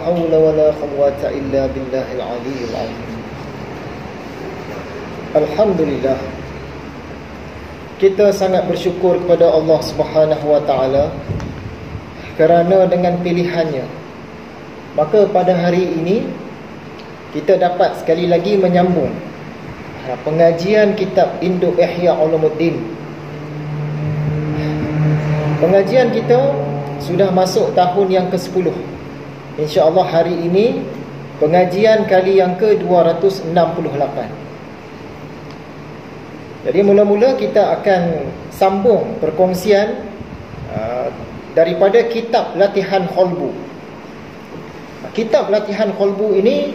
haula wala quwwata illa billahil aliyyil azim. Alhamdulillah, kita sangat bersyukur kepada Allah Subhanahu wa taala kerana dengan pilihannya, maka pada hari ini kita dapat sekali lagi menyambung pengajian kitab Induk Ihya Ulumuddin. Pengajian kita sudah masuk tahun yang ke-10. InsyaAllah hari ini pengajian kali yang ke-268. Jadi mula-mula kita akan sambung perkongsian daripada kitab Latihan Qalbu. Kitab Latihan Qalbu ini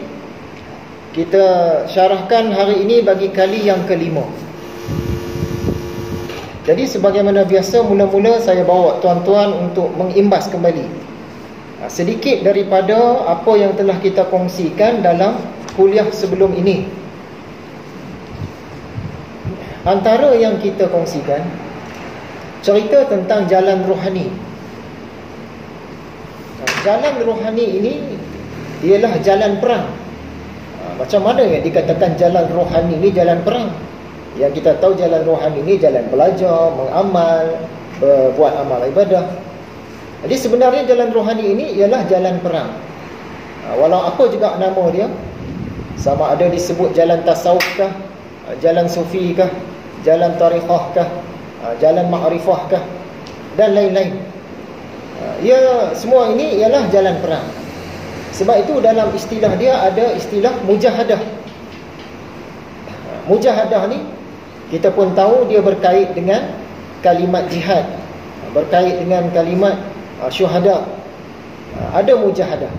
kita syarahkan hari ini bagi kali yang ke-5. Jadi sebagaimana biasa, mula-mula saya bawa tuan-tuan untuk mengimbas kembali sedikit daripada apa yang telah kita kongsikan dalam kuliah sebelum ini. Antara yang kita kongsikan cerita tentang jalan rohani. Jalan rohani ini ialah jalan perang. Macam mana yang dikatakan jalan rohani ini jalan perang? Yang kita tahu jalan rohani ini jalan belajar, mengamal, buat amal ibadah. Jadi sebenarnya jalan rohani ini ialah jalan perang. Walau apa juga nama dia, sama ada disebut jalan tasawuf kah, jalan sufi kah, jalan tariqah kah, jalan ma'rifah kah, dan lain-lain. Ya, semua ini ialah jalan perang. Sebab itu dalam istilah dia ada istilah mujahadah. Mujahadah ni kita pun tahu dia berkait dengan kalimat jihad, berkait dengan kalimat syuhada. Ada mujahadah.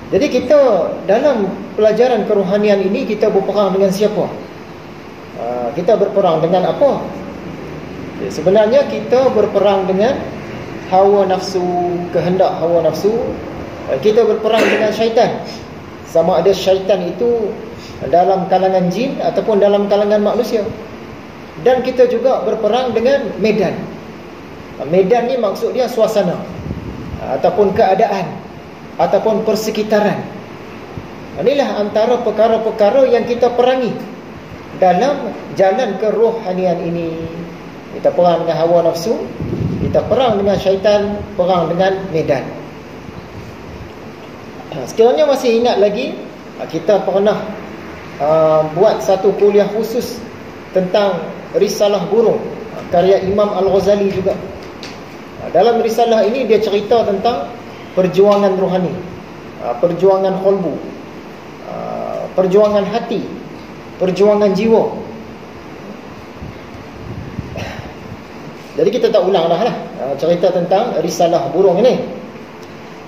Jadi kita dalam pelajaran kerohanian ini kita berperang dengan siapa? Kita berperang dengan apa? Sebenarnya kita berperang dengan hawa nafsu, kehendak hawa nafsu. Kita berperang dengan syaitan. Sama ada syaitan itu dalam kalangan jin ataupun dalam kalangan manusia. Dan kita juga berperang dengan medan. Medan ni maksud dia suasana, ataupun keadaan, ataupun persekitaran. Inilah antara perkara-perkara yang kita perangi dalam jalan kerohanian ini. Kita perang dengan hawa nafsu, kita perang dengan syaitan, perang dengan medan. Sekiranya masih ingat lagi, kita pernah buat satu kuliah khusus tentang Risalah Burung, karya Imam Al-Ghazali juga. Dalam risalah ini dia cerita tentang perjuangan rohani, perjuangan qalbu, perjuangan hati, perjuangan jiwa. Jadi kita tak ulang dah cerita tentang Risalah Burung ini.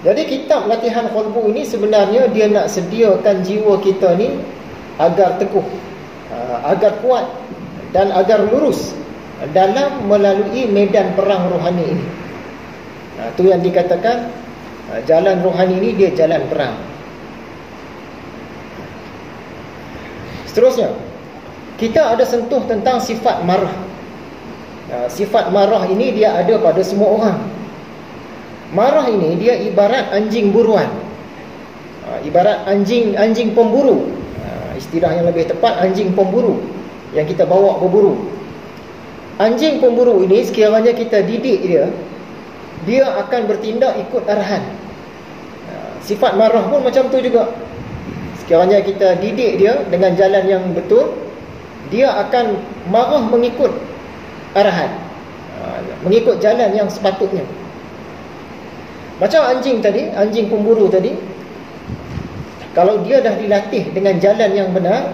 Jadi kitab Latihan Qalbu ini sebenarnya dia nak sediakan jiwa kita ni agar teguh, agar kuat dan agar lurus dalam melalui medan perang rohani ini. Itu yang dikatakan jalan rohani ini dia jalan perang. Seterusnya, kita ada sentuh tentang sifat marah. Sifat marah ini dia ada pada semua orang. Marah ini dia ibarat anjing buruan, ibarat anjing pemburu. Istilah yang lebih tepat, anjing pemburu yang kita bawa berburu. Anjing pemburu ini sekiranya kita didik dia akan bertindak ikut arahan. Sifat marah pun macam tu juga. Sekiranya kita didik dia dengan jalan yang betul, dia akan marah mengikut arahan, mengikut jalan yang sepatutnya. Macam anjing tadi, anjing pemburu tadi, kalau dia dah dilatih dengan jalan yang benar,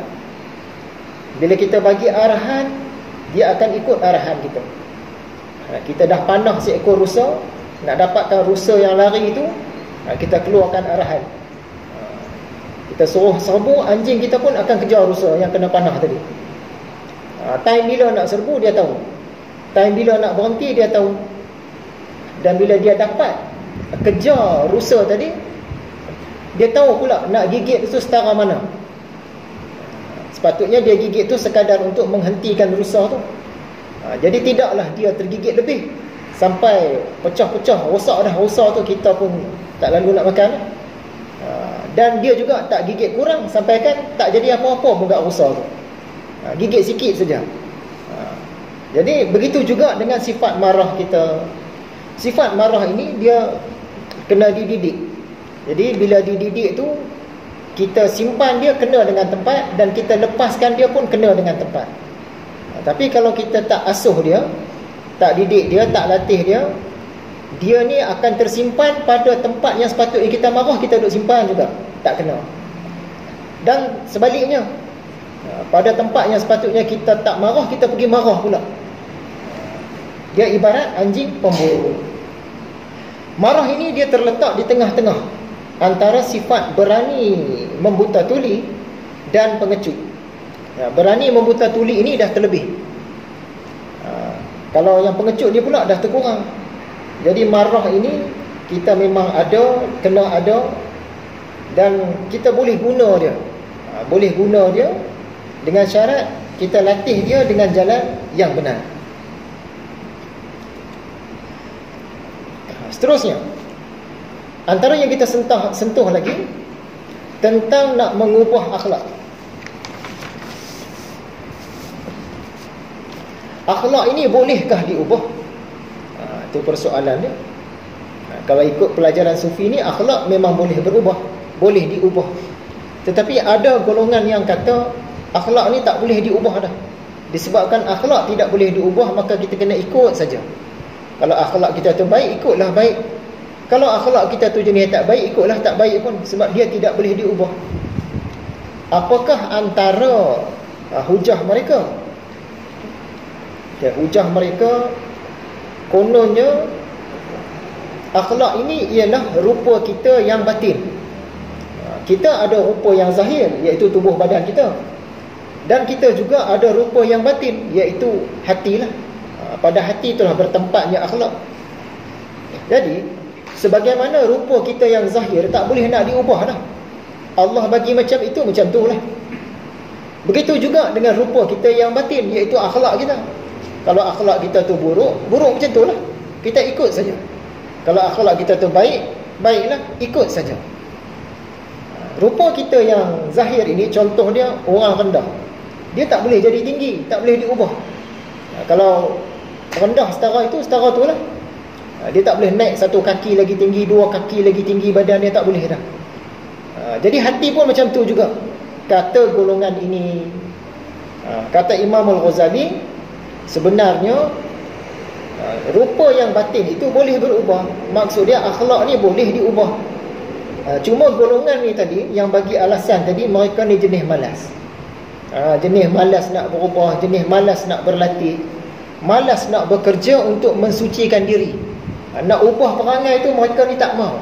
bila kita bagi arahan, dia akan ikut arahan kita. Kita dah panah seekor rusa, nak dapatkan rusa yang lari itu, kita keluarkan arahan. Kita suruh serbu, anjing kita pun akan kejar rusa yang kena panah tadi. Time bila nak serbu dia tahu, time bila nak berhenti dia tahu. Dan bila dia dapat kejar rusa tadi, dia tahu pula nak gigit itu setara mana. Sepatutnya dia gigit tu sekadar untuk menghentikan rusa tu. Jadi tidaklah dia tergigit lebih sampai pecah-pecah, rosak dah rusa tu, kita pun tak lalu nak makan. Dan dia juga tak gigit kurang, sampai kan tak jadi apa-apa pun kat rusa tu. Gigit sikit saja. Jadi begitu juga dengan sifat marah kita. Sifat marah ini dia kena dididik. Jadi bila dididik tu, kita simpan dia kena dengan tempat, dan kita lepaskan dia pun kena dengan tempat. Tapi kalau kita tak asuh dia, tak didik dia, tak latih dia, dia ni akan tersimpan pada tempat yang sepatutnya kita marah, kita duk simpan juga, tak kena. Dan sebaliknya, pada tempat yang sepatutnya kita tak marah, kita pergi marah pula. Dia ibarat anjing pemburu. Marah ini dia terletak di tengah-tengah antara sifat berani membuta tuli dan pengecut. Berani membuta tuli ini dah terlebih. Kalau yang pengecut dia pula dah terkurang. Jadi marah ini kita memang ada, kena ada, dan kita boleh guna dia. Boleh guna dia dengan syarat kita latih dia dengan jalan yang benar. Seterusnya, antara yang kita sentuh lagi tentang nak mengubah akhlak. Akhlak ini bolehkah diubah? Itu persoalan dia. Kalau ikut pelajaran sufi ni, akhlak memang boleh berubah, boleh diubah. Tetapi ada golongan yang kata akhlak ni tak boleh diubah dah. Disebabkan akhlak tidak boleh diubah, maka kita kena ikut saja. Kalau akhlak kita tu baik, ikutlah baik. Kalau akhlak kita tu jenis tak baik, ikutlah tak baik pun, sebab dia tidak boleh diubah. Apakah antara hujah mereka? Hujah mereka kononnya akhlak ini ialah rupa kita yang batin. Kita ada rupa yang zahir, iaitu tubuh badan kita, dan kita juga ada rupa yang batin, iaitu hatilah. Pada hati itulah bertempatnya akhlak. Jadi sebagaimana rupa kita yang zahir tak boleh nak diubah dah. Allah bagi macam itu, macam tu lah. Begitu juga dengan rupa kita yang batin, iaitu akhlak kita. Kalau akhlak kita tu buruk, buruk macam tu lah, kita ikut saja. Kalau akhlak kita tu baik, baiklah, ikut saja. Rupa kita yang zahir ini, contoh dia orang rendah, dia tak boleh jadi tinggi, tak boleh diubah. Kalau rendah setara itu, setara tu lah. Dia tak boleh naik satu kaki lagi tinggi, dua kaki lagi tinggi badan dia, tak boleh dah. Jadi hati pun macam tu juga. Kata golongan ini, kata Imam Al-Ghazali, sebenarnya rupa yang batin itu boleh berubah. Maksud dia akhlak ni boleh diubah. Cuma golongan ni tadi, yang bagi alasan tadi, mereka ni jenis malas. Jenis malas nak berubah, jenis malas nak berlatih, malas nak bekerja untuk mensucikan diri. Nak ubah perangai itu mereka ni tak mau.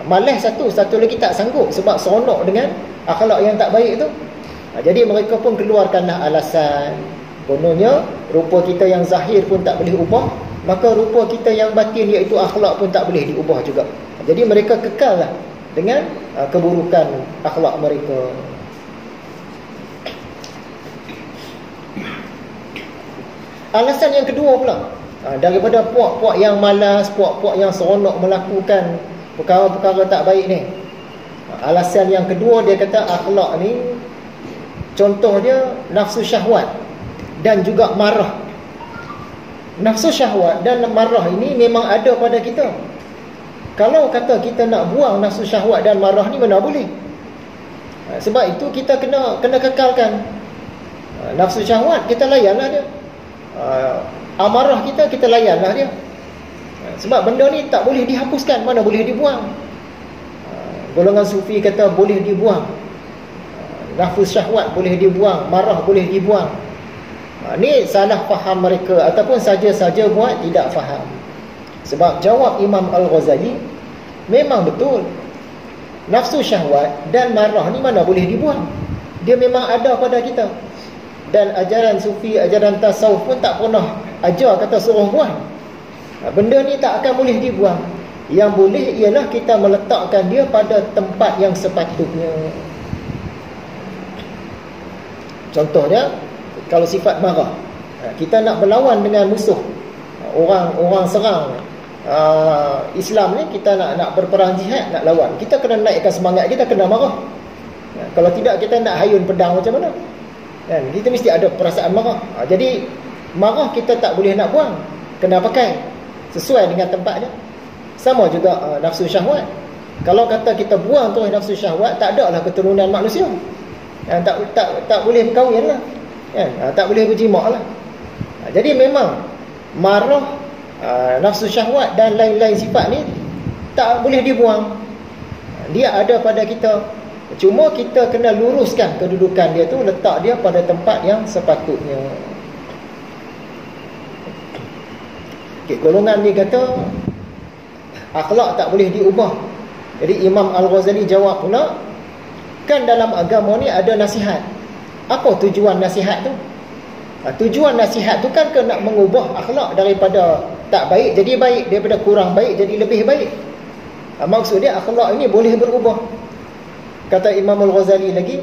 Malas satu lagi tak sanggup sebab seronok dengan akhlak yang tak baik itu. Jadi mereka pun keluarkanlah alasan, kononnya rupa kita yang zahir pun tak boleh ubah, maka rupa kita yang batin iaitu akhlak pun tak boleh diubah juga. Jadi mereka kekallah dengan keburukan akhlak mereka. Alasan yang kedua pula, daripada puak-puak yang malas, puak-puak yang seronok melakukan perkara-perkara tak baik ni, alasan yang kedua dia kata akhlak ni, contoh dia nafsu syahwat dan juga marah. Nafsu syahwat dan marah ini memang ada pada kita. Kalau kata kita nak buang nafsu syahwat dan marah ni, mana boleh? Sebab itu kita kena kekalkan. Nafsu syahwat kita layanlah dia, amarah kita layanlah dia. Sebab benda ni tak boleh dihapuskan, mana boleh dibuang. Golongan sufi kata boleh dibuang. Nafsu syahwat boleh dibuang, marah boleh dibuang. Ni salah faham mereka, ataupun saja-saja buat tidak faham. Sebab jawab Imam Al-Ghazali, memang betul nafsu syahwat dan marah ni mana boleh dibuang. Dia memang ada pada kita. Dan ajaran sufi, ajaran tasawuf pun tak pernah ajar kata suruh buang. Benda ni tak akan boleh dibuang. Yang boleh ialah kita meletakkan dia pada tempat yang sepatutnya. Contoh dia, kalau sifat marah, kita nak berlawan dengan musuh, orang serang, Islam ni, kita nak berperang jihad, nak lawan, kita kena naikkan semangat kita, kena marah. Kalau tidak, kita nak hayun pedang macam mana? Kan? Kita mesti ada perasaan marah. Jadi marah kita tak boleh nak buang, kena pakai sesuai dengan tempatnya. Sama juga nafsu syahwat. Kalau kata kita buang terus nafsu syahwat, tak ada lah keturunan manusia. Tak boleh berkahwin lah, kan? Tak boleh berjimak lah. Jadi memang marah, nafsu syahwat dan lain-lain sifat ni tak boleh dibuang. Dia ada pada kita. Cuma kita kena luruskan kedudukan dia tu, letak dia pada tempat yang sepatutnya. Golongan ni kata akhlak tak boleh diubah. Jadi Imam Al-Ghazali jawab pula, kan dalam agama ni ada nasihat. Apa tujuan nasihat tu? Tujuan nasihat tu kan nak mengubah akhlak daripada tak baik jadi baik, daripada kurang baik jadi lebih baik. Maksud dia akhlak ini boleh berubah. Kata Imam Al-Ghazali lagi,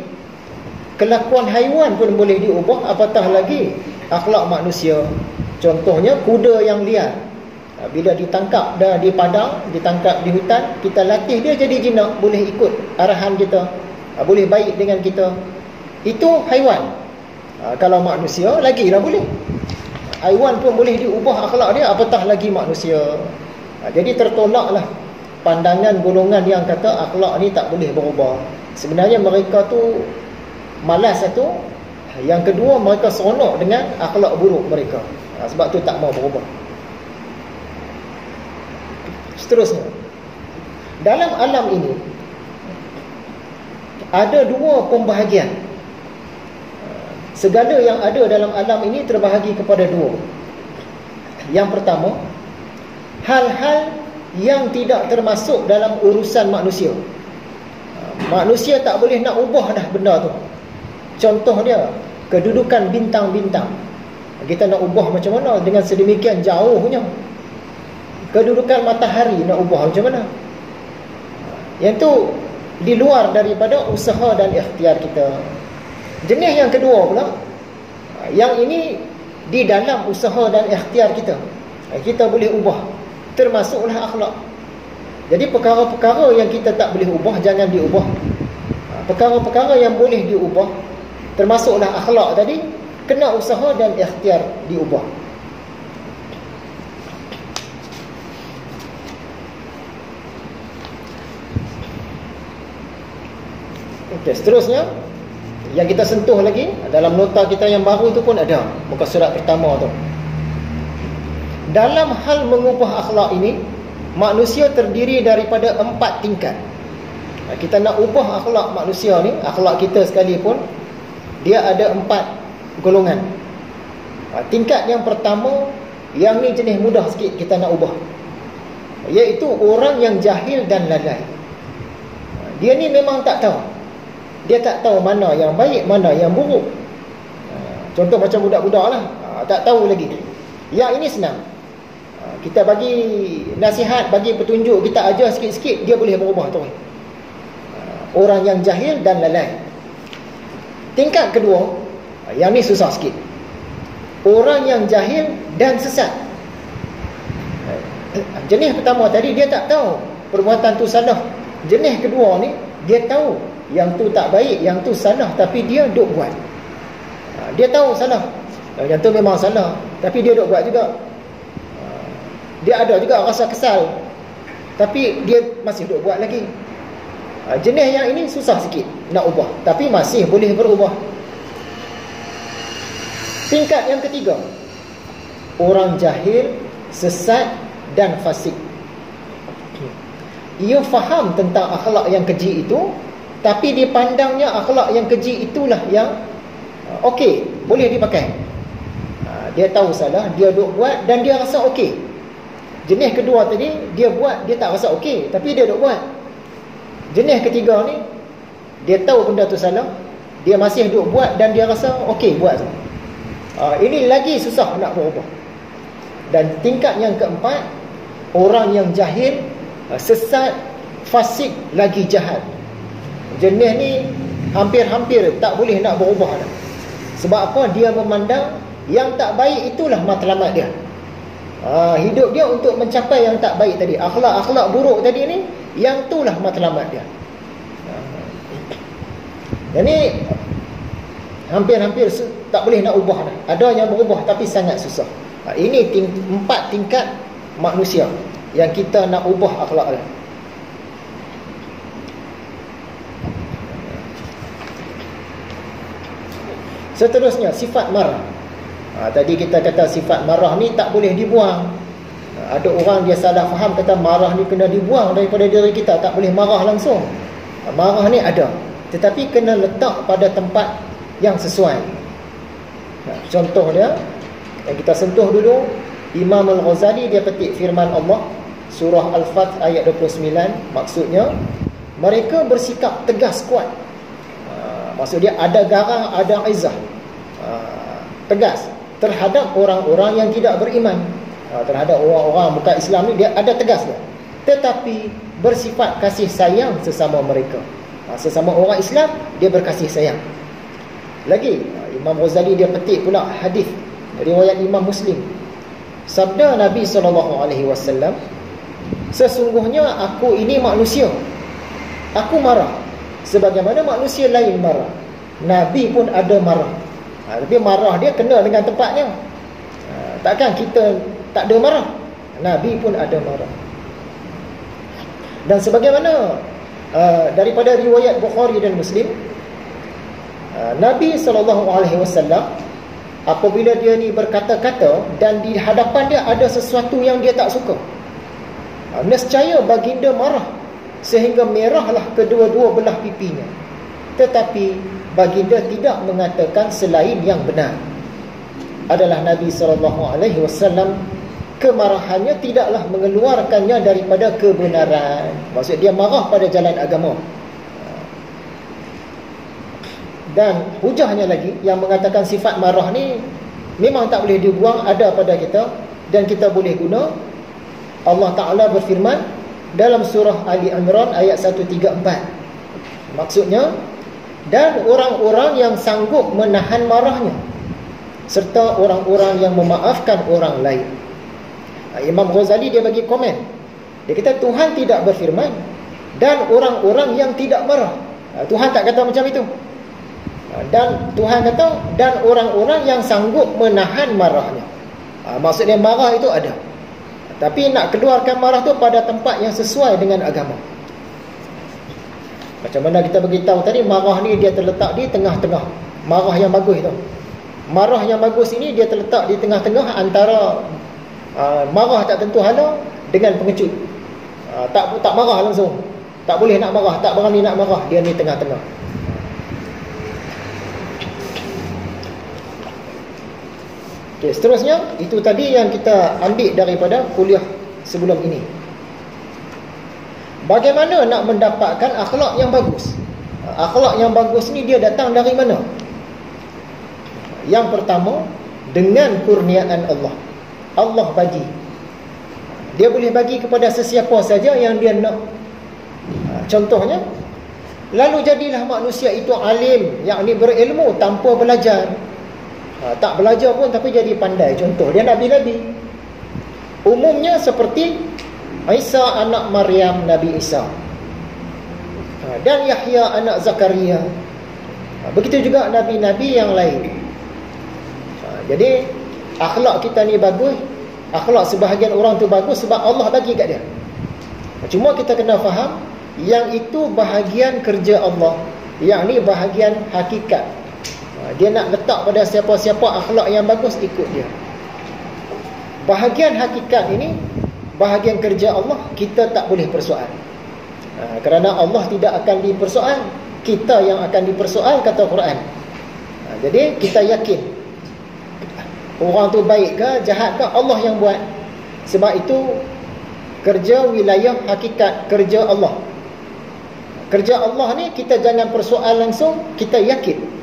kelakuan haiwan pun boleh diubah, apatah lagi akhlak manusia. Contohnya kuda yang liar, bila ditangkap dah di padang, ditangkap di hutan, kita latih dia jadi jinak, boleh ikut arahan kita, boleh baik dengan kita. Itu haiwan. Kalau manusia lagilah boleh. Haiwan pun boleh diubah akhlak dia, apatah lagi manusia. Jadi tertolaklah pandangan golongan yang kata akhlak ni tak boleh berubah. Sebenarnya mereka tu malas satu, yang kedua mereka seronok dengan akhlak buruk mereka. Sebab tu tak mau berubah. Seterusnya, dalam alam ini ada dua pembahagian. Segala yang ada dalam alam ini terbahagi kepada dua. Yang pertama, hal-hal yang tidak termasuk dalam urusan manusia. Manusia tak boleh nak ubah dah benda tu. Contoh dia, kedudukan bintang-bintang. Kita nak ubah macam mana dengan sedemikian jauhnya? Kedudukan matahari nak ubah macam mana? Yang tu di luar daripada usaha dan ikhtiar kita. Jenis yang kedua pula, yang ini di dalam usaha dan ikhtiar kita. Kita boleh ubah, termasuklah akhlak. Jadi perkara-perkara yang kita tak boleh ubah, jangan diubah. Perkara-perkara yang boleh diubah, termasuklah akhlak tadi, kena usaha dan ikhtiar diubah. Okey, seterusnya yang kita sentuh lagi dalam nota kita yang baru tu pun ada, muka surat pertama tu. Dalam hal mengubah akhlak ini, manusia terdiri daripada 4 tingkat. Kita nak ubah akhlak manusia ni, akhlak kita sekalipun, dia ada 4 golongan. Tingkat yang pertama, yang ni jenis mudah sikit kita nak ubah, iaitu orang yang jahil dan lalai. Dia ni memang tak tahu. Dia tak tahu mana yang baik, mana yang buruk. Contoh macam budak-budak lah, tak tahu lagi. Yang ini senang, kita bagi nasihat, bagi petunjuk, kita ajar sikit-sikit, dia boleh berubah tu. Orang yang jahil dan lalai. Tingkat kedua, yang ni susah sikit, orang yang jahil dan sesat. Jenis pertama tadi dia tak tahu perbuatan tu salah. Jenis kedua ni dia tahu yang tu tak baik, yang tu salah, tapi dia duk buat. Dia tahu salah, yang tu memang salah, tapi dia duk buat juga. Dia ada juga rasa kesal, tapi dia masih duk buat lagi. Jenis yang ini susah sikit nak ubah, tapi masih boleh berubah. Tingkat yang ketiga, orang jahil, sesat dan fasik. Ia faham tentang akhlak yang keji itu, tapi dipandangnya akhlak yang keji itulah yang okey, boleh dipakai. Dia tahu salah, dia duk buat dan dia rasa okey. Jenis kedua tadi, dia buat, dia tak rasa okey, tapi dia duk buat. Jenis ketiga ni, dia tahu benda tu salah, dia masih duk buat dan dia rasa okey buat tu. Ini lagi susah nak berubah. Dan tingkat yang keempat, orang yang jahil, sesat, fasik, lagi jahat. Jenis ni hampir-hampir tak boleh nak berubah dah. Sebab apa? Dia memandang yang tak baik itulah matlamat dia. Hidup dia untuk mencapai yang tak baik tadi. Akhlak-akhlak buruk tadi ni, yang itulah matlamat dia. Jadi hampir-hampir tak boleh nak ubah dah. Ada yang berubah tapi sangat susah. Ini 4 tingkat manusia yang kita nak ubah akhlak dia. Seterusnya, sifat marah. Tadi kita kata sifat marah ni tak boleh dibuang. Ada orang dia salah faham, kata marah ni kena dibuang daripada diri kita, tak boleh marah langsung. Marah ni ada, tetapi kena letak pada tempat yang sesuai. Contoh dia yang kita sentuh dulu, Imam Al-Ghazali dia petik firman Allah surah Al-Fath ayat 29. Maksudnya mereka bersikap tegas kuat. Maksud dia ada garang, ada izah, tegas terhadap orang-orang yang tidak beriman. Terhadap orang-orang bukan Islam ni dia ada tegas dia, tetapi bersifat kasih sayang sesama mereka. Sesama orang Islam dia berkasih sayang. Lagi Imam Ghazali dia petik pula hadis riwayat Imam Muslim. Sabda Nabi SAW, sesungguhnya aku ini manusia, aku marah sebagaimana manusia lain marah. Nabi pun ada marah. Tapi marah dia kena dengan tempatnya. Takkan kita tak ada marah. Nabi pun ada marah. Dan sebagaimana daripada riwayat Bukhari dan Muslim, Nabi SAW apabila dia ni berkata-kata dan di hadapan dia ada sesuatu yang dia tak suka, nescaya baginda marah sehingga merahlah kedua-dua belah pipinya. Tetapi baginda tidak mengatakan selain yang benar. Adalah Nabi SAW, kemarahannya tidaklah mengeluarkannya daripada kebenaran. Maksud dia marah pada jalan agama. Dan hujahnya lagi yang mengatakan sifat marah ni memang tak boleh dibuang, ada pada kita dan kita boleh guna. Allah Ta'ala berfirman dalam surah Ali Imran ayat 134. Maksudnya, dan orang-orang yang sanggup menahan marahnya, serta orang-orang yang memaafkan orang lain. Imam Ghazali dia bagi komen. Dia kata Tuhan tidak berfirman dan orang-orang yang tidak marah. Tuhan tak kata macam itu. Dan Tuhan kata dan orang-orang yang sanggup menahan marahnya. Maksudnya marah itu ada, tapi nak keluarkan marah tu pada tempat yang sesuai dengan agama. Macam mana kita beritahu tadi, marah ni dia terletak di tengah-tengah. Marah yang bagus tu, marah yang bagus ini dia terletak di tengah-tengah antara marah tak tentu hala dengan pengecut. Tak marah langsung, tak boleh nak marah, tak berani nak marah, dia ni tengah-tengah. Okay, seterusnya, itu tadi yang kita ambil daripada kuliah sebelum ini. Bagaimana nak mendapatkan akhlak yang bagus? Akhlak yang bagus ni dia datang dari mana? Yang pertama, dengan kurniaan Allah. Allah bagi. Dia boleh bagi kepada sesiapa saja yang dia nak. Contohnya, lalu jadilah manusia itu alim, yakni berilmu tanpa belajar. Tak belajar pun tapi jadi pandai. Contoh dia Nabi-Nabi. Umumnya seperti Isa anak Maryam, Nabi Isa, dan Yahya anak Zakaria. Begitu juga Nabi-Nabi yang lain. Jadi akhlak kita ni bagus. Akhlak sebahagian orang tu bagus sebab Allah bagi kat dia. Cuma kita kena faham yang itu bahagian kerja Allah, yang ni bahagian hakikat. Dia nak letak pada siapa-siapa akhlak yang bagus, ikut dia. Bahagian hakikat ini, bahagian kerja Allah, kita tak boleh persoal. Kerana Allah tidak akan dipersoal, kita yang akan dipersoal, kata Quran. Jadi kita yakin orang tu baik ke jahat ke, Allah yang buat. Sebab itu kerja wilayah hakikat, kerja Allah. Kerja Allah ni kita jangan persoal langsung, kita yakin.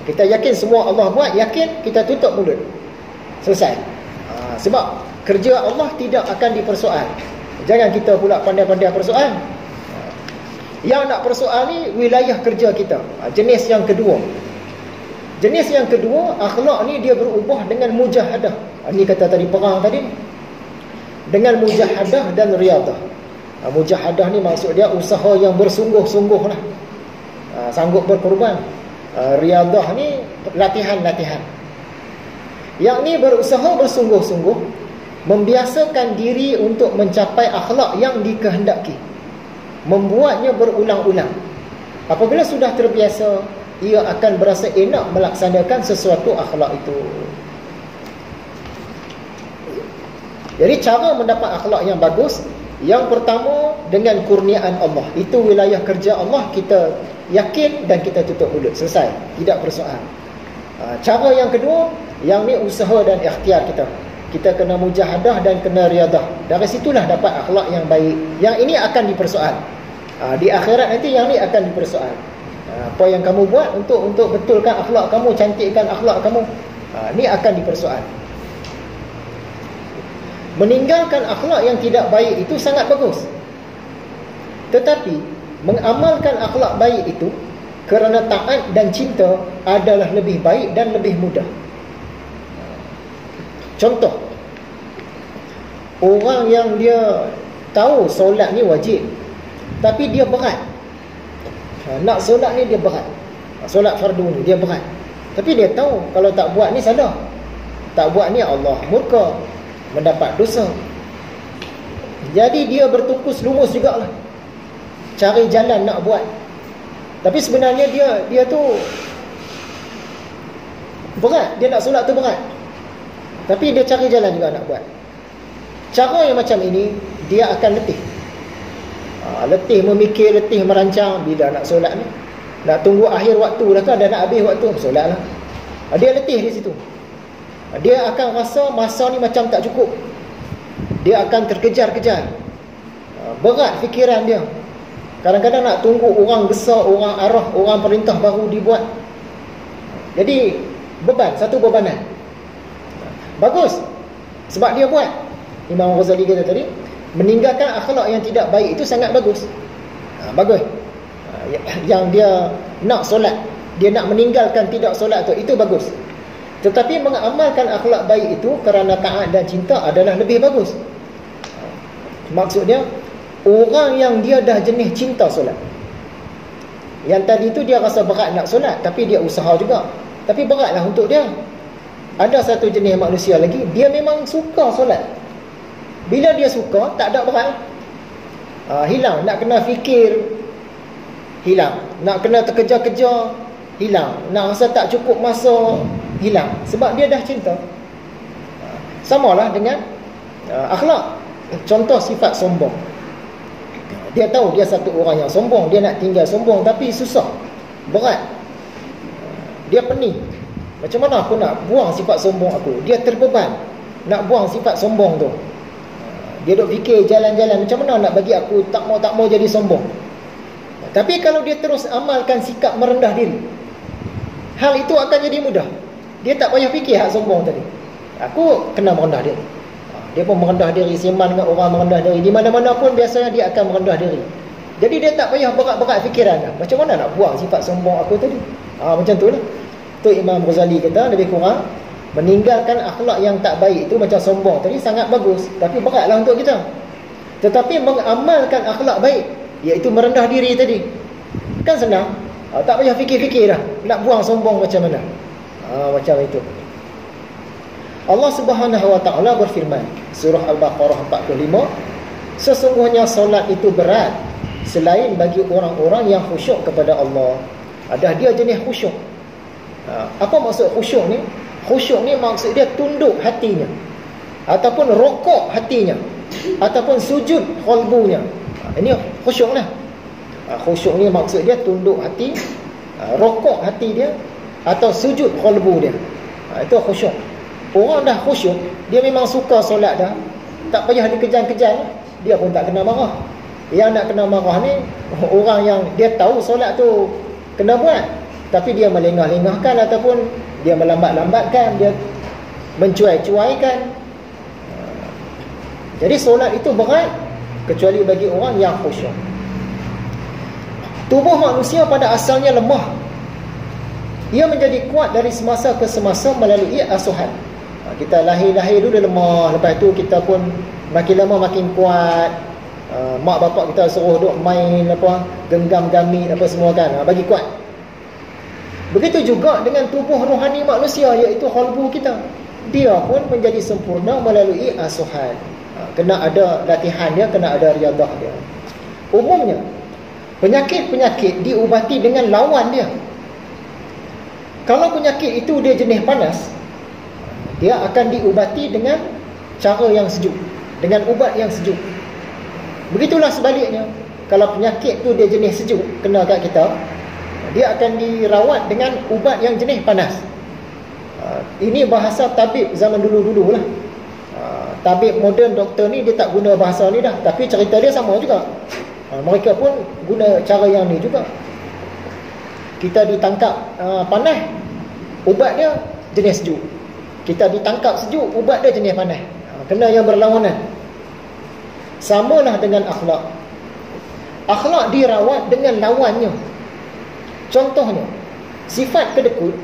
Kita yakin semua Allah buat, yakin, kita tutup mulut. Selesai. Sebab kerja Allah tidak akan dipersoal. Jangan kita pula pandai-pandai persoal. Yang nak persoal ni wilayah kerja kita. Jenis yang kedua. Jenis yang kedua, akhlak ni dia berubah dengan mujahadah. Ini kata tadi perang tadi, dengan mujahadah dan riadah. Mujahadah ni maksud dia usaha yang bersungguh-sungguh lah, sanggup berkorban. Riadah ni latihan-latihan. Yang ni berusaha bersungguh-sungguh, membiasakan diri untuk mencapai akhlak yang dikehendaki, membuatnya berulang-ulang. Apabila sudah terbiasa, ia akan berasa enak melaksanakan sesuatu akhlak itu. Jadi cara mendapat akhlak yang bagus, yang pertama dengan kurniaan Allah. Itu wilayah kerja Allah, kita yakin dan kita tutup mulut, selesai, tidak bersoal. Cara yang kedua, yang ni usaha dan ikhtiar kita. Kita kena mujahadah dan kena riadah. Dari situlah dapat akhlak yang baik. Yang ini akan dipersoal. Di akhirat nanti yang ni akan dipersoal. Apa yang kamu buat untuk betulkan akhlak kamu, cantikkan akhlak kamu, ni akan dipersoal. Meninggalkan akhlak yang tidak baik itu sangat bagus. Tetapi mengamalkan akhlak baik itu kerana taat dan cinta adalah lebih baik dan lebih mudah. Contoh, orang yang dia tahu solat ni wajib, tapi dia berat. Nak solat ni dia berat, solat fardu ni dia berat, tapi dia tahu kalau tak buat ni salah, tak buat ni Allah murka, mendapat dosa. Jadi dia bertukus lumus jugalah, cari jalan nak buat. Tapi sebenarnya dia tu berat, dia nak solat tu berat, tapi dia cari jalan juga nak buat. Cara yang macam ini, dia akan letih. Letih memikir, letih merancang. Bila nak solat ni, nak tunggu akhir waktu dah kan, dah nak habis waktu, solat lah. Dia letih di situ. Dia akan rasa masa ni macam tak cukup. Dia akan terkejar-kejar. Berat fikiran dia. Kadang-kadang nak tunggu orang besar, orang arah, orang perintah baru dibuat. Jadi beban, satu bebanan. Bagus, sebab dia buat. Imam Ghazali kata tadi, meninggalkan akhlak yang tidak baik itu sangat bagus. Bagus. Yang dia nak solat, dia nak meninggalkan tidak solat tu, itu bagus. Tetapi mengamalkan akhlak baik itu kerana taat dan cinta adalah lebih bagus. Maksudnya, orang yang dia dah jenis cinta solat, yang tadi tu dia rasa berat nak solat, tapi dia usaha juga, tapi beratlah untuk dia. Ada satu jenis manusia lagi, dia memang suka solat. Bila dia suka, tak ada berat. Hilang, nak kena fikir, hilang. Nak kena terkejar-kejar, hilang. Nak rasa tak cukup masa, hilang. Sebab dia dah cinta. Samalah dengan akhlak. Contoh sifat sombong. Dia tahu dia satu orang yang sombong, dia nak tinggal sombong, tapi susah, berat. Dia pening. Macam mana aku nak buang sifat sombong aku? Dia terbeban nak buang sifat sombong tu. Dia duk fikir jalan-jalan macam mana nak bagi aku tak mau jadi sombong. Tapi kalau dia terus amalkan sikap merendah diri, hal itu akan jadi mudah. Dia tak payah fikir hak sombong tadi. Aku kena merendah diri. Dia pun merendah diri, sembang dengan orang merendah diri. Di mana-mana pun biasanya dia akan merendah diri. Jadi dia tak payah berat-berat fikiran dah. Macam mana nak buang sifat sombong aku tadi? Macam tu lah. Tu Imam Ghazali kata lebih kurang, meninggalkan akhlak yang tak baik itu macam sombong tadi sangat bagus, tapi beratlah untuk kita. Tetapi mengamalkan akhlak baik, iaitu merendah diri tadi, kan senang. Tak payah fikir-fikir dah nak buang sombong macam mana. Macam itu. Allah Subhanahu Wa Taala berfirman, surah Al-Baqarah 45, sesungguhnya solat itu berat selain bagi orang-orang yang khusyuk kepada Allah. Ada dia jenis khusyuk. Apa maksud khusyuk ni? Khusyuk ni maksud dia tunduk hatinya, ataupun rokok hatinya, ataupun sujud qalbunya. Ini khusyuk lah. Khusyuk ni maksud dia tunduk hati, rokok hati dia, atau sujud qalbu dia. Itu khusyuk. Orang dah khusyuk, dia memang suka solat dah, tak payah dikejar-kejar, dia pun tak kena marah. Yang nak kena marah ni orang yang dia tahu solat tu kena buat, tapi dia melengah-lengahkan ataupun dia melambat-lambatkan, dia mencuai-cuaikan. Jadi solat itu berat kecuali bagi orang yang khusyuk. Tubuh manusia pada asalnya lemah. Ia menjadi kuat dari semasa ke semasa melalui asuhan. Kita lahir dulu dia lemah, lepas tu kita pun makin lama makin kuat. Mak bapak kita suruh duk main apa, genggam gamit apa semua kan, bagi kuat. Begitu juga dengan tubuh rohani manusia, iaitu qalbu kita. Dia pun menjadi sempurna melalui asuhan. Kena ada latihan dia, kena ada riadah dia. Umumnya penyakit-penyakit diubati dengan lawan dia. Kalau penyakit itu dia jenis panas, dia akan diubati dengan cara yang sejuk, dengan ubat yang sejuk. Begitulah sebaliknya, kalau penyakit tu dia jenis sejuk kena kat kita, dia akan dirawat dengan ubat yang jenis panas. Ini bahasa tabib zaman dulu-dulu lah. Tabib moden, doktor ni dia tak guna bahasa ni dah, tapi cerita dia sama juga. Mereka pun guna cara yang ni juga. Kita ditangkap panas, ubat dia jenis sejuk. Kita ditangkap sejuk, ubat dia jenis panas. Kena yang berlawanan. Samalah dengan akhlak. Akhlak dirawat dengan lawannya. Contohnya, sifat kedekut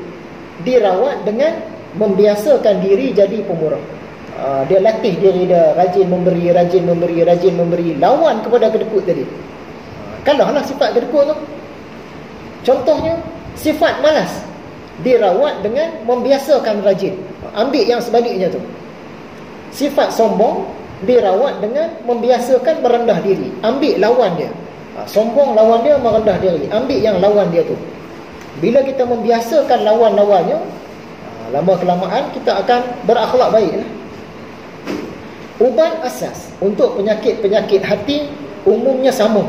dirawat dengan membiasakan diri jadi pemurah. Dia latih diri dia rajin memberi, rajin memberi, rajin memberi, lawan kepada kedekut tadi. Kalahlah sifat kedekut tu. Contohnya, sifat malas dirawat dengan membiasakan rajin. Ambil yang sebaliknya tu. Sifat sombong dirawat dengan membiasakan merendah diri. Ambil lawan dia. Sombong lawan dia merendah diri. Ambil yang lawan dia tu. Bila kita membiasakan lawan-lawannya, lama kelamaan kita akan berakhlak baik. Ubat asas untuk penyakit-penyakit hati umumnya sama.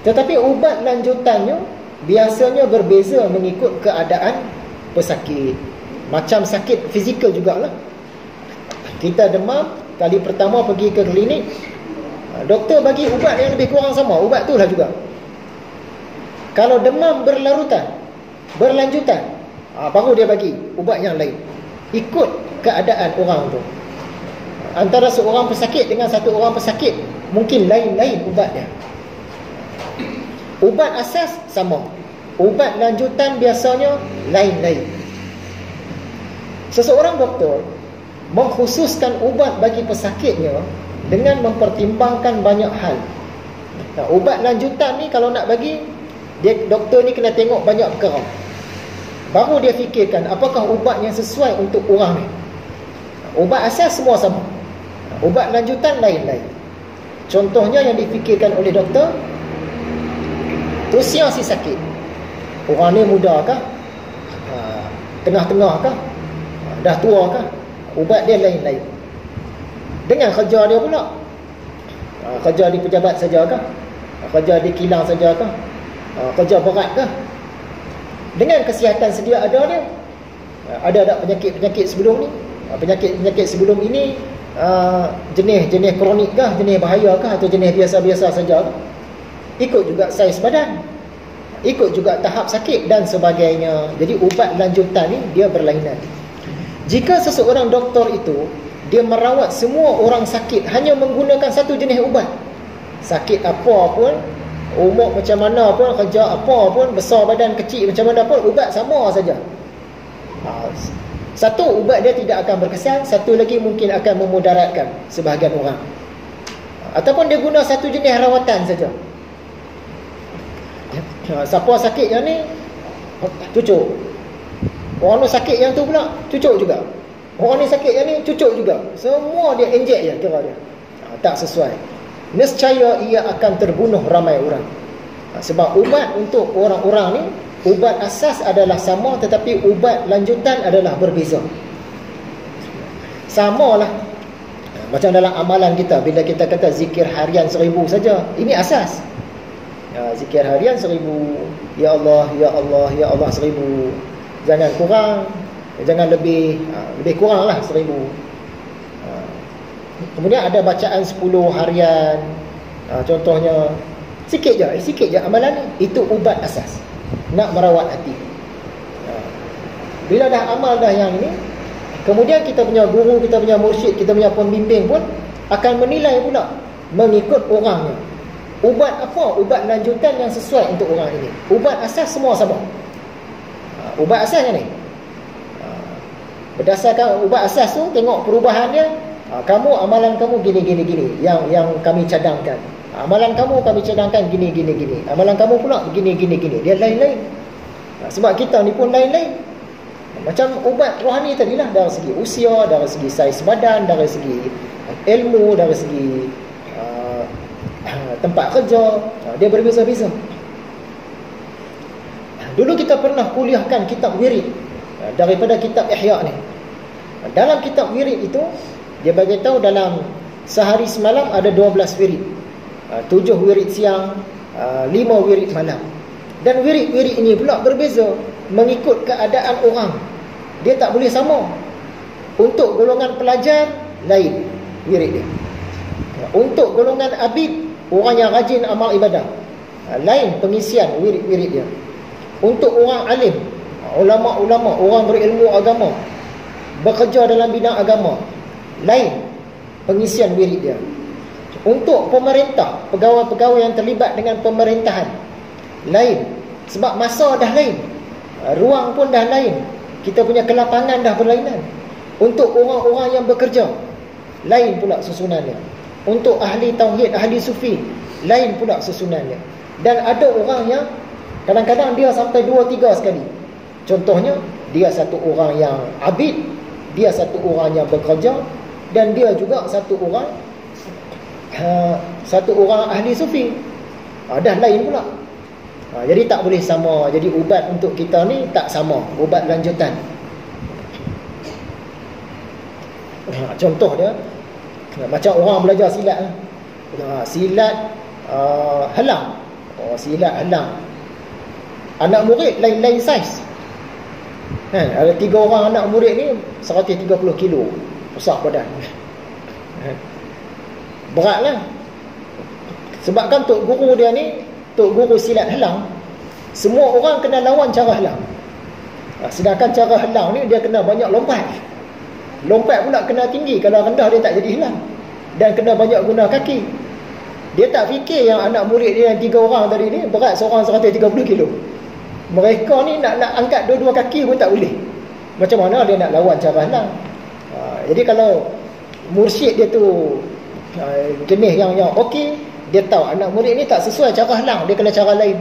Tetapi ubat lanjutannya biasanya berbeza mengikut keadaan pesakit. Macam sakit fizikal jugalah. Kita demam, kali pertama pergi ke klinik, doktor bagi ubat yang lebih kurang sama, ubat tu lah juga. Kalau demam berlanjutan, baru dia bagi ubat yang lain. Ikut keadaan orang tu. Antara seorang pesakit dengan satu orang pesakit mungkin lain-lain ubatnya. Ubat asas sama, ubat lanjutan biasanya lain-lain. Seseorang doktor mengkhususkan ubat bagi pesakitnya dengan mempertimbangkan banyak hal. Ubat lanjutan ni kalau nak bagi, dia doktor ni kena tengok banyak perkara. Baru dia fikirkan apakah ubat yang sesuai untuk orang ni. Ubat asas semua sama, ubat lanjutan lain-lain. Contohnya yang difikirkan oleh doktor, usia si sakit, orang ni muda kah, tengah-tengah kah, dah tua kah, ubat dia lain-lain. Dengan kerja dia pula, kerja di pejabat saja kah, kerja di kilang saja kah, kerja berat kah, dengan kesihatan sedia ada dia, ada tak penyakit-penyakit sebelum ni, penyakit-penyakit sebelum ini, jenis-jenis kronik kah, jenis bahaya kah, atau jenis biasa-biasa saja kah. Ikut juga saiz badan, ikut juga tahap sakit dan sebagainya. Jadi ubat lanjutan ni dia berlainan. Jika seseorang doktor itu dia merawat semua orang sakit hanya menggunakan satu jenis ubat, sakit apa pun, umur macam mana pun, kerja apa pun, besar badan kecil macam mana pun, ubat sama saja. Satu ubat dia tidak akan berkesan, satu lagi mungkin akan memudaratkan sebahagian orang. Ataupun dia guna satu jenis rawatan saja. Siapa sakit yang ni, cucuk. Orang ni sakit yang tu pula, cucuk juga. Orang ni sakit yang ni, cucuk juga. Semua dia injek je kira dia. Tak sesuai. Nescaya ia akan terbunuh ramai orang. Sebab ubat untuk orang-orang ni, ubat asas adalah sama, tetapi ubat lanjutan adalah berbeza. Samalah macam dalam amalan kita, bila kita kata zikir harian 1000 saja, ini asas. Zikir harian 1000, ya Allah, ya Allah, ya Allah 1000. Jangan kurang, jangan lebih, lebih kurang lah 1000. Kemudian ada bacaan 10 harian, contohnya sikit je amalan ni. Itu ubat asas nak merawat hati. Bila dah amal dah yang ini, kemudian kita punya guru, kita punya mursyid, kita punya pembimbing pun akan menilai pula mengikut orangnya. Ubat apa? Ubat lanjutan yang sesuai untuk orang ini. Ubat asas semua sama. Ubat asas ni. Berdasarkan ubat asas tu, tengok perubahan dia. Kamu, amalan kamu gini yang kami cadangkan. Amalan kamu kami cadangkan gini. Amalan kamu pula gini. Dia lain-lain. Sebab kita ni pun lain-lain. Macam ubat rohani tadilah, dari segi usia, dari segi saiz badan, dari segi ilmu, dari segi tempat kerja, dia berbeza-beza. Dulu kita pernah kuliahkan kitab wirid daripada kitab Ihya ni. Dalam kitab wirid itu, dia bagi tahu dalam sehari semalam ada 12 wirid. 7 wirid siang, 5 wirid malam. Dan wirid-wirid ini pula berbeza mengikut keadaan orang. Dia tak boleh sama. Untuk golongan pelajar, lain wirid dia. Untuk golongan abid, orang yang rajin amal ibadah, lain pengisian wirid-wirid dia. Untuk orang alim, ulama-ulama, orang berilmu agama, bekerja dalam bidang agama, lain pengisian wirid dia. Untuk pemerintah, pegawai-pegawai yang terlibat dengan pemerintahan, lain. Sebab masa dah lain, ruang pun dah lain, kita punya kelapangan dah berlainan. Untuk orang-orang yang bekerja, lain pula susunannya. Untuk ahli tauhid, ahli sufi, lain pula susunannya. Dan ada orang yang kadang-kadang dia sampai 2-3 sekali. Contohnya, dia satu orang yang abid, dia satu orang yang bekerja, dan dia juga satu orang ahli sufi. Dah lain pula. Jadi tak boleh sama. Jadi ubat untuk kita ni tak sama, ubat lanjutan. Contoh dia, macam orang belajar silat. Silat halang. Silat halang. Anak murid lain-lain saiz. Ada 3 orang anak murid ni 130 kilo besar badan. Beratlah. Sebabkan tok guru dia ni, tok guru silat halang, semua orang kena lawan cara halang. Sedangkan cara halang ni dia kena banyak lompat. Lompat pula kena tinggi. Kalau rendah dia tak jadi halang. Dan kena banyak guna kaki. Dia tak fikir yang anak murid dia yang 3 orang tadi ni berat seorang 130 kilo. Mereka ni nak angkat dua-dua kaki pun tak boleh. Macam mana dia nak lawan cara halang? Jadi kalau mursyid dia tu jenis yang okey, dia tahu anak murid ni tak sesuai cara halang, dia kena cara lain.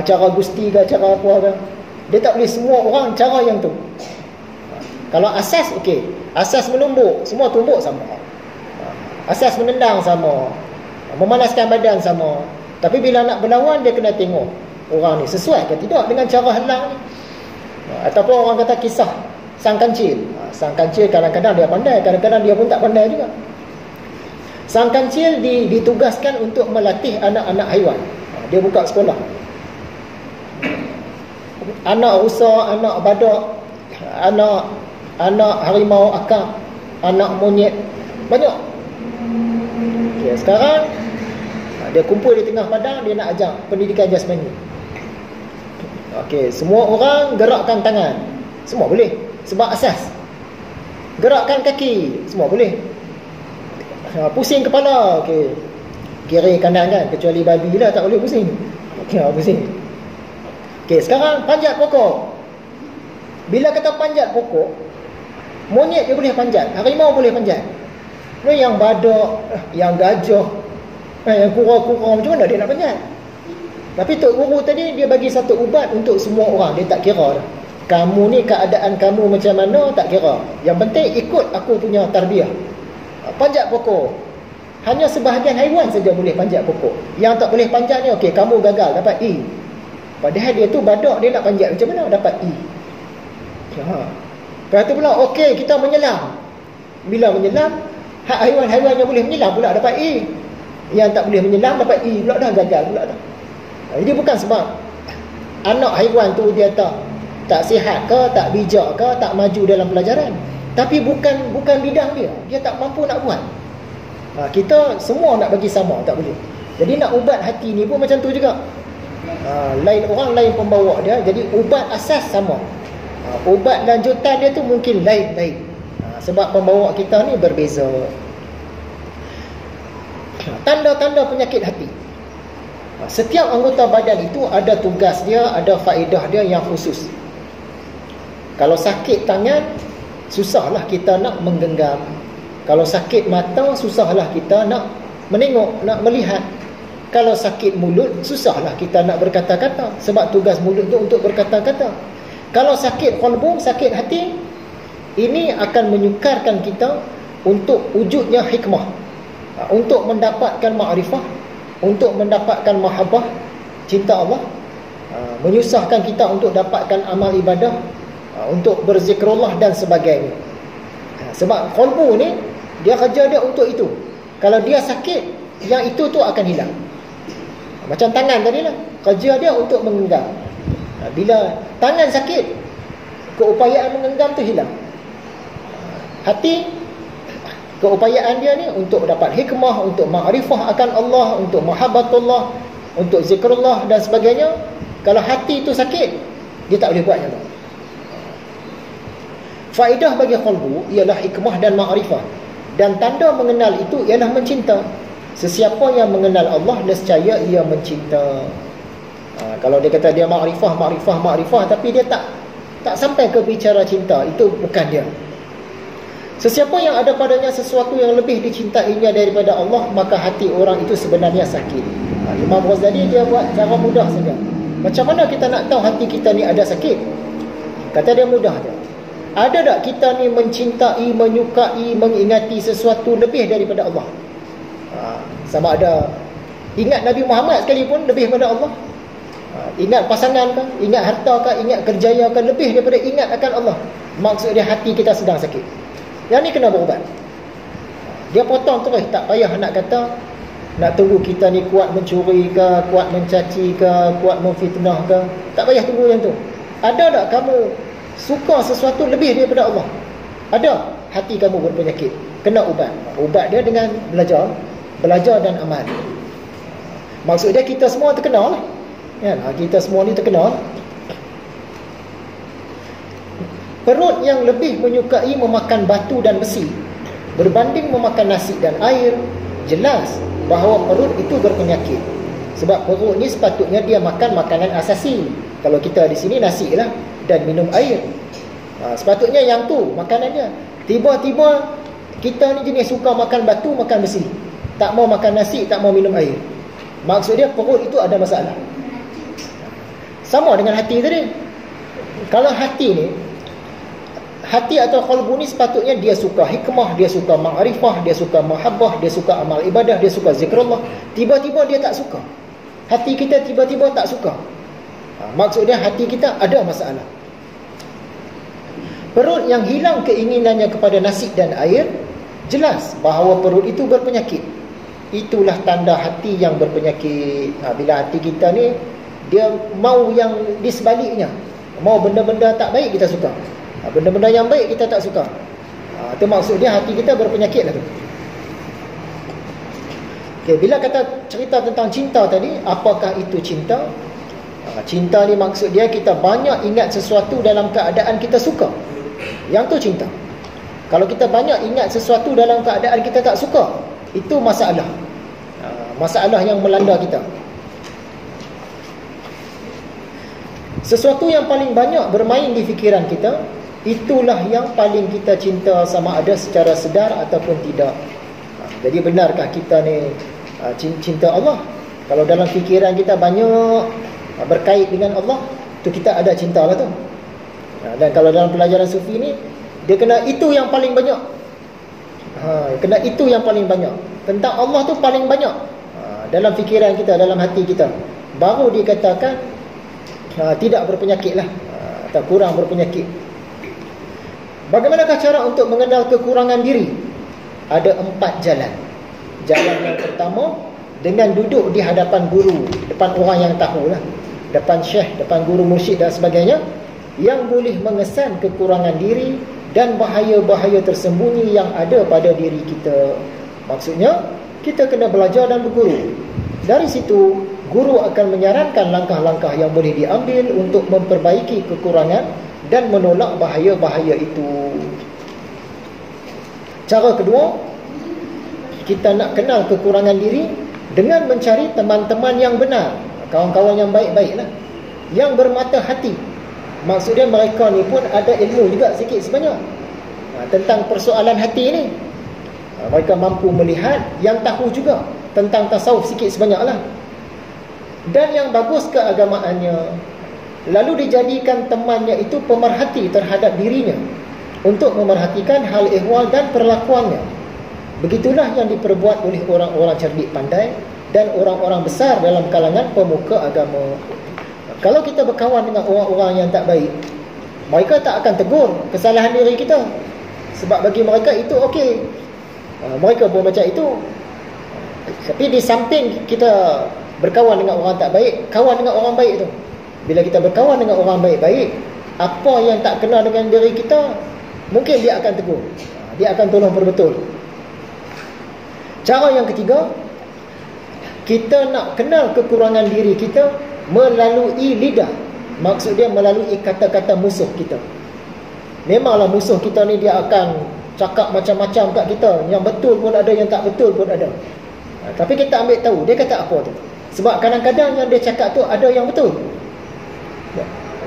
Cara gusti ke, cara apa ke. Dia tak boleh semua orang cara yang tu. Kalau asas okey, asas menumbuk, semua tumbuk sama. Asas menendang sama, memanaskan badan sama. Tapi bila nak berlawan, dia kena tengok orang ni sesuai ke tidak dengan cara halang ni. Ataupun orang kata kisah sang kancil. Sang kancil kadang-kadang dia pandai, kadang-kadang dia pun tak pandai juga. Sang kancil ditugaskan untuk melatih anak-anak haiwan. Dia buka sekolah. Anak rusa, anak badak, anak harimau akak, anak monyet, banyak. Okay, sekarang dia kumpul di tengah padang, dia nak ajar pendidikan jasmani. Okey, semua orang gerakkan tangan, semua boleh sebab asas. Gerakkan kaki, semua boleh. Pusing kepala, okey, kiri kanan kan, kecuali babi lah tak boleh pusing. Okey, pusing. Okey, sekarang panjat pokok. Bila kata panjat pokok, monyet dia boleh panjat, harimau boleh panjat. Ni yang badak, yang gajah, yang kura-kura, macam mana dia nak panjat? Tapi tok guru tadi dia bagi satu ubat untuk semua orang. Dia tak kira dah. Kamu ni keadaan kamu macam mana tak kira. Yang penting ikut aku punya tarbiyah. Panjat pokok. Hanya sebahagian haiwan saja boleh panjat pokok. Yang tak boleh panjat ni okey, kamu gagal dapat E. Padahal dia tu badak, dia nak panjat macam mana dapat E. Lepas tu pula okey, kita menyelam. Bila menyelam, hak haiwan-haiwan yang boleh menyelam pula dapat E. Yang tak boleh menyelam dapat E pula dah, gagal pula dah. Jadi bukan sebab anak haiwan tu dia tak sihat ke, tak bijak ke, tak maju dalam pelajaran. Tapi bukan bidang dia. Dia tak mampu nak buat. Kita semua nak bagi sama, tak boleh. Jadi nak ubat hati ni pun macam tu juga. Lain orang, lain pembawa dia. Jadi ubat asas sama. Ubat lanjutan dia tu mungkin lain-lain. Sebab pembawa kita ni berbeza. Tanda-tanda penyakit hati. Setiap anggota badan itu ada tugas dia, ada faedah dia yang khusus. Kalau sakit tangan, susahlah kita nak menggenggam. Kalau sakit mata, susahlah kita nak menengok, nak melihat. Kalau sakit mulut, susahlah kita nak berkata-kata, sebab tugas mulut tu untuk berkata-kata. Kalau sakit qalbu, sakit hati, ini akan menyukarkan kita untuk wujudnya hikmah, untuk mendapatkan ma'rifah, untuk mendapatkan mahabbah, cinta Allah, menyusahkan kita untuk dapatkan amal ibadah, untuk berzikrullah dan sebagainya. Sebab qalbu ni, dia kerja dia untuk itu. Kalau dia sakit, yang itu tu akan hilang. Macam tangan tadi lah, kerja dia untuk menggenggam. Bila tangan sakit, keupayaan menggenggam tu hilang. Hati, keupayaan dia ni untuk dapat hikmah, untuk ma'rifah akan Allah, untuk mahabbatullah, untuk zikrullah dan sebagainya. Kalau hati tu sakit, dia tak boleh buatnya. Faedah bagi qalbu ialah hikmah dan ma'rifah. Dan tanda mengenal itu ialah mencinta. Sesiapa yang mengenal Allah, nescaya ia mencinta. Kalau dia kata dia ma'rifah, tapi dia tak sampai ke bicara cinta, itu bukan dia. Sesiapa yang ada padanya sesuatu yang lebih dicintainya daripada Allah, maka hati orang itu sebenarnya sakit. Imam Ghazali dia buat cara mudah saja. Macam mana kita nak tahu hati kita ni ada sakit? Kata dia mudah je. Ada tak kita ni mencintai, menyukai, mengingati sesuatu lebih daripada Allah? Sama ada ingat Nabi Muhammad sekalipun lebih daripada Allah. Ingat pasangan ke, ingat harta ke, ingat kerjaya ke, lebih daripada ingat akan Allah. Maksud dia hati kita sedang sakit. Yang ni kena berubat. Dia potong terus, tak payah nak kata nak tunggu kita ni kuat mencuri ke, kuat mencaci ke, kuat memfitnah ke. Tak payah tunggu yang tu. Ada tak kamu suka sesuatu lebih daripada Allah? Ada, hati kamu berpenyakit, kena ubat. Ubat dia dengan belajar dan amal. Maksud dia kita semua terkenal lah. Kita semua ni terkenal. Perut yang lebih menyukai memakan batu dan besi berbanding memakan nasi dan air, jelas bahawa perut itu berpenyakit. Sebab perut ni sepatutnya dia makan makanan asasi. Kalau kita di sini nasi lah dan minum air. Sepatutnya yang tu makanannya. Tiba-tiba kita ni jenis suka makan batu, makan besi. Tak mau makan nasi, tak mau minum air. Maksud dia perut itu ada masalah. Sama dengan hati tadi. Kalau hati ni, hati atau qalbu ni sepatutnya dia suka hikmah, dia suka ma'rifah, dia suka mahabbah, dia suka amal ibadah, dia suka zikrullah. Tiba-tiba dia tak suka. Hati kita tiba-tiba tak suka. Maksud dia hati kita ada masalah. Perut yang hilang keinginannya kepada nasi dan air, jelas bahawa perut itu berpenyakit. Itulah tanda hati yang berpenyakit. Bila hati kita ni dia mau yang di sebaliknya, mau benda-benda tak baik kita suka, benda-benda yang baik kita tak suka. Itu maksud dia hati kita berpenyakit lah tu. Okay, bila kata cerita tentang cinta tadi, apakah itu cinta? Cinta ni maksud dia kita banyak ingat sesuatu dalam keadaan kita suka. Yang tu cinta. Kalau kita banyak ingat sesuatu dalam keadaan kita tak suka, itu masalah. Masalah yang melanda kita. Sesuatu yang paling banyak bermain di fikiran kita, itulah yang paling kita cinta, sama ada secara sedar ataupun tidak. Jadi benarkah kita ni cinta Allah? Kalau dalam fikiran kita banyak berkait dengan Allah, tu kita ada cinta lah tu. Dan kalau dalam pelajaran sufi ni, dia kena itu yang paling banyak. Kena itu yang paling banyak. Tentang Allah tu paling banyak dalam fikiran kita, dalam hati kita. Baru dikatakan tidak berpenyakit lah, atau kurang berpenyakit. Bagaimanakah cara untuk mengenal kekurangan diri? Ada 4 jalan. Jalan yang pertama, dengan duduk di hadapan guru, depan orang yang tahulah, depan syekh, depan guru mursyid dan sebagainya, yang boleh mengesan kekurangan diri dan bahaya-bahaya tersembunyi yang ada pada diri kita. Maksudnya, kita kena belajar dan berguru. Dari situ, guru akan menyarankan langkah-langkah yang boleh diambil untuk memperbaiki kekurangan dan menolak bahaya-bahaya itu. Cara kedua, kita nak kenal kekurangan diri dengan mencari teman-teman yang benar, kawan-kawan yang baik-baik lah, yang bermata hati. Maksudnya mereka ni pun ada ilmu juga sikit sebanyak tentang persoalan hati ni. Mereka mampu melihat, yang tahu juga tentang tasawuf sikit sebanyak lah. Dan yang bagus keagamaannya, lalu dijadikan temannya itu pemerhati terhadap dirinya, untuk memerhatikan hal ehwal dan perlakuannya. Begitulah yang diperbuat oleh orang-orang cerdik pandai dan orang-orang besar dalam kalangan pemuka agama. Kalau kita berkawan dengan orang-orang yang tak baik, mereka tak akan tegur kesalahan diri kita, sebab bagi mereka itu okey. Mereka pun macam itu. Tapi di samping kita berkawan dengan orang tak baik, kawan dengan orang baik tu. Bila kita berkawan dengan orang baik-baik, apa yang tak kena dengan diri kita, mungkin dia akan tegur, dia akan tolong perbetul. Cara yang ketiga, kita nak kenal kekurangan diri kita melalui lidah. Maksud dia melalui kata-kata musuh kita. Memanglah musuh kita ni dia akan cakap macam-macam kat kita, yang betul pun ada, yang tak betul pun ada. Tapi kita ambil tahu dia kata apa tu. Sebab kadang-kadang yang dia cakap tu ada yang betul.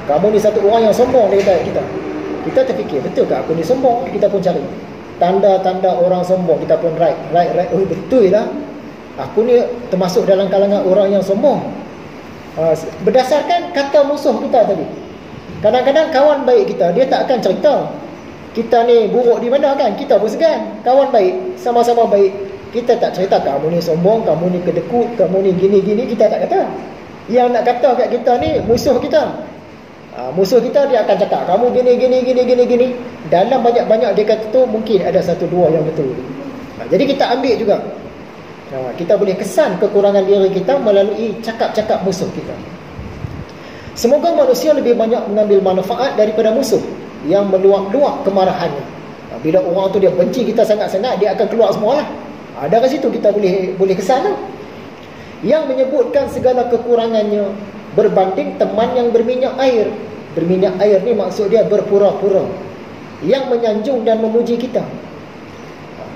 Kamu ni satu orang yang sombong, dia kata kita. Kita terfikir, betul ke aku ni sombong? Kita pun cari tanda-tanda orang sombong, kita pun write. Oh betul lah, aku ni termasuk dalam kalangan orang yang sombong. Berdasarkan kata musuh kita tadi. Kadang-kadang kawan baik kita, dia tak akan cerita kita ni buruk di mana kan. Kita pun segan. Kawan baik, sama-sama baik, kita tak cerita kamu ni sombong, kamu ni kedekut, kamu ni gini-gini. Kita tak kata. Yang nak kata kat kita ni musuh kita. Musuh kita dia akan cakap kamu gini. Dalam banyak-banyak dia kata tu, mungkin ada satu dua yang betul. Jadi kita ambil juga. Kita boleh kesan kekurangan diri kita melalui cakap-cakap musuh kita. Semoga manusia lebih banyak mengambil manfaat daripada musuh yang meluap-luap kemarahannya. Bila orang tu dia benci kita sangat-sangat, dia akan keluar semua lah. Dari situ kita boleh kesan lah. Yang menyebutkan segala kekurangannya berbanding teman yang berminyak air. Berminyak air ni maksud dia berpura-pura, yang menyanjung dan memuji kita.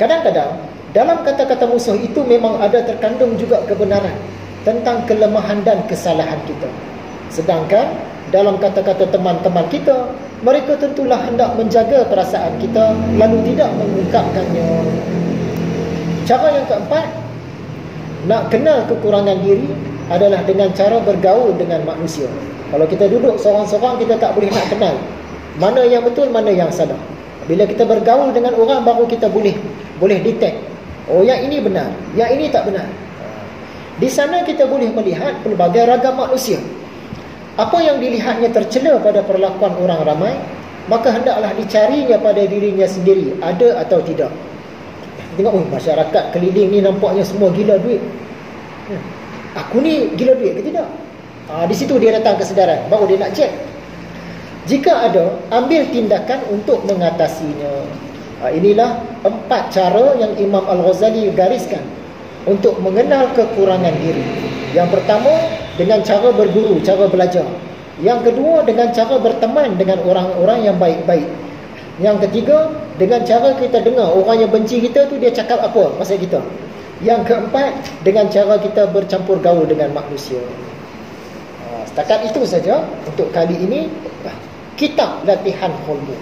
Kadang-kadang dalam kata-kata musuh itu memang ada terkandung juga kebenaran tentang kelemahan dan kesalahan kita. Sedangkan dalam kata-kata teman-teman kita, mereka tentulah hendak menjaga perasaan kita, lalu tidak mengungkapkannya. Cara yang keempat, nak kenal kekurangan diri adalah dengan cara bergaul dengan manusia. Kalau kita duduk seorang-seorang, kita tak boleh nak kenal mana yang betul, mana yang salah. Bila kita bergaul dengan orang, baru kita boleh detect, oh yang ini benar, yang ini tak benar. Di sana kita boleh melihat pelbagai ragam manusia. Apa yang dilihatnya tercela pada perlakuan orang ramai, maka hendaklah dicarinya pada dirinya sendiri, ada atau tidak. Tengok, masyarakat keliling ni nampaknya semua gila duit. Aku ni gila duit ke tidak? Di situ dia datang kesedaran, baru dia nak cek. Jika ada, ambil tindakan untuk mengatasinya. Inilah 4 cara yang Imam Al-Ghazali gariskan untuk mengenal kekurangan diri. Yang pertama, dengan cara berguru, cara belajar. Yang kedua, dengan cara berteman dengan orang-orang yang baik-baik. Yang ketiga, dengan cara kita dengar orang yang benci kita tu dia cakap apa pasal kita. Yang keempat, dengan cara kita bercampur gaul dengan manusia. Setakat itu saja untuk kali ini. Kitab Latihan Qalbu.